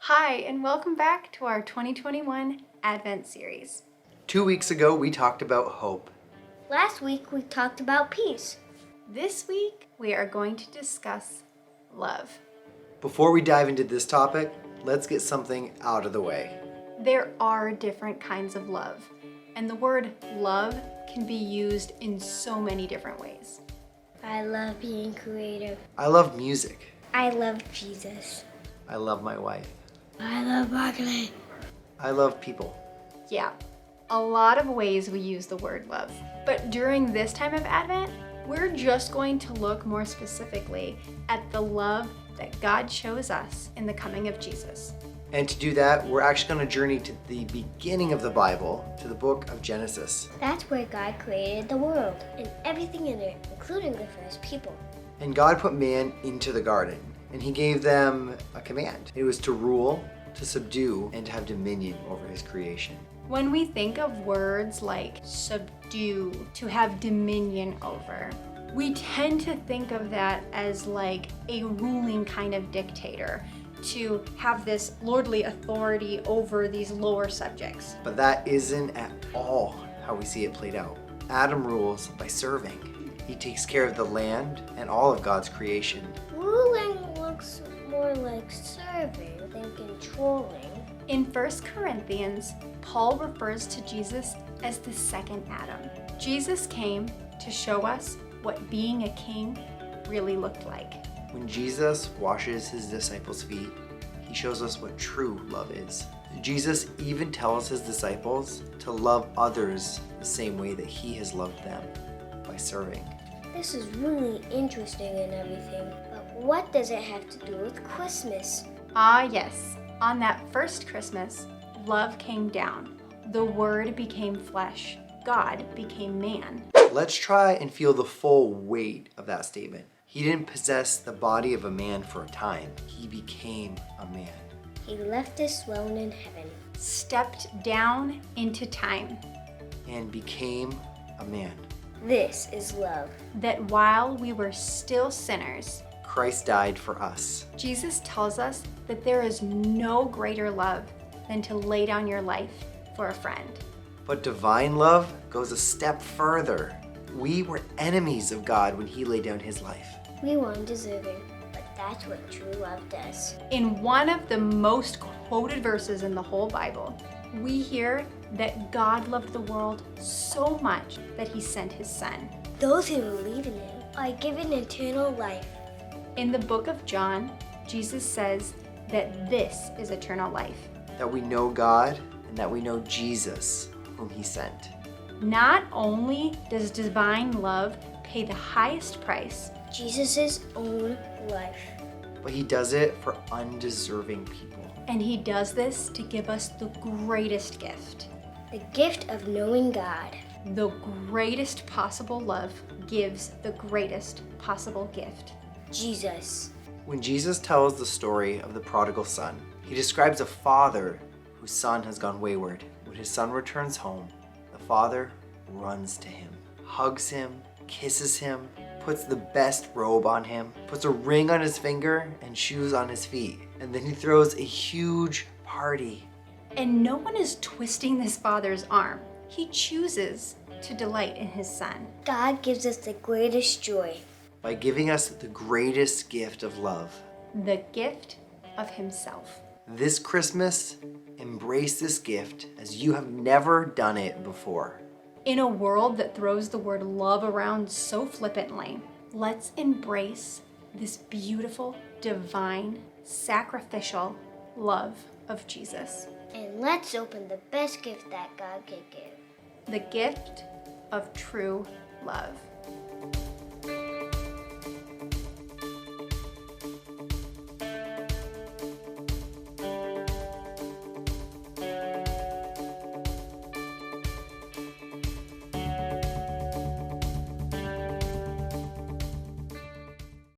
Hi, and welcome back to our 2021 Advent series. 2 weeks ago, we talked about hope. Last week we talked about peace. This week, we are going to discuss love. Before we dive into this topic, let's get something out of the way. There are different kinds of love, and the word love can be used in so many different ways. I love being creative. I love music. I love Jesus. I love my wife. I love broccoli. I love people. Yeah, a lot of ways we use the word love. But during this time of Advent, we're just going to look more specifically at the love that God shows us in the coming of Jesus. And to do that, we're actually going to journey to the beginning of the Bible, to the book of Genesis. That's where God created the world and everything in it, including the first people. And God put man into the garden, and he gave them a command. It was to rule, to subdue, and to have dominion over his creation. When we think of words like subdue, to have dominion over, we tend to think of that as like a ruling kind of dictator, to have this lordly authority over these lower subjects. But that isn't at all how we see it played out. Adam rules by serving. He takes care of the land and all of God's creation. Ruling looks more like serving than controlling. In 1 Corinthians, Paul refers to Jesus as the second Adam. Jesus came to show us what being a king really looked like. When Jesus washes his disciples' feet, he shows us what true love is. Jesus even tells his disciples to love others the same way that he has loved them, by serving. This is really interesting and everything, but what does it have to do with Christmas? Ah, yes. On that first Christmas, love came down. The Word became flesh. God became man. Let's try and feel the full weight of that statement. He didn't possess the body of a man for a time. He became a man. He left his throne in heaven, Stepped down into time. And became a man. This is love. That while we were still sinners, Christ died for us. Jesus tells us that there is no greater love than to lay down your life for a friend. But divine love goes a step further. We were enemies of God when he laid down his life. We weren't deserving, but that's what true love does. In one of the most quoted verses in the whole Bible, we hear that God loved the world so much that he sent his son. Those who believe in him are given eternal life. In the book of John, Jesus says that this is eternal life. That we know God and that we know Jesus, whom he sent. Not only does divine love pay the highest price, Jesus' own life. But he does it for undeserving people. and he does this to give us the greatest gift. The gift of knowing God. The greatest possible love gives the greatest possible gift. Jesus. When Jesus tells the story of the prodigal son, he describes a father whose son has gone wayward. When his son returns home, the father runs to him, hugs him, kisses him, puts the best robe on him, puts a ring on his finger and shoes on his feet, and then he throws a huge party. And no one is twisting this father's arm. He chooses to delight in his son. God gives us the greatest joy. By giving us the greatest gift of love. The gift of himself. This Christmas, embrace this gift as you have never done it before. In a world that throws the word love around so flippantly, let's embrace this beautiful, divine, sacrificial love of Jesus. And let's open the best gift that God could give. The gift of true love.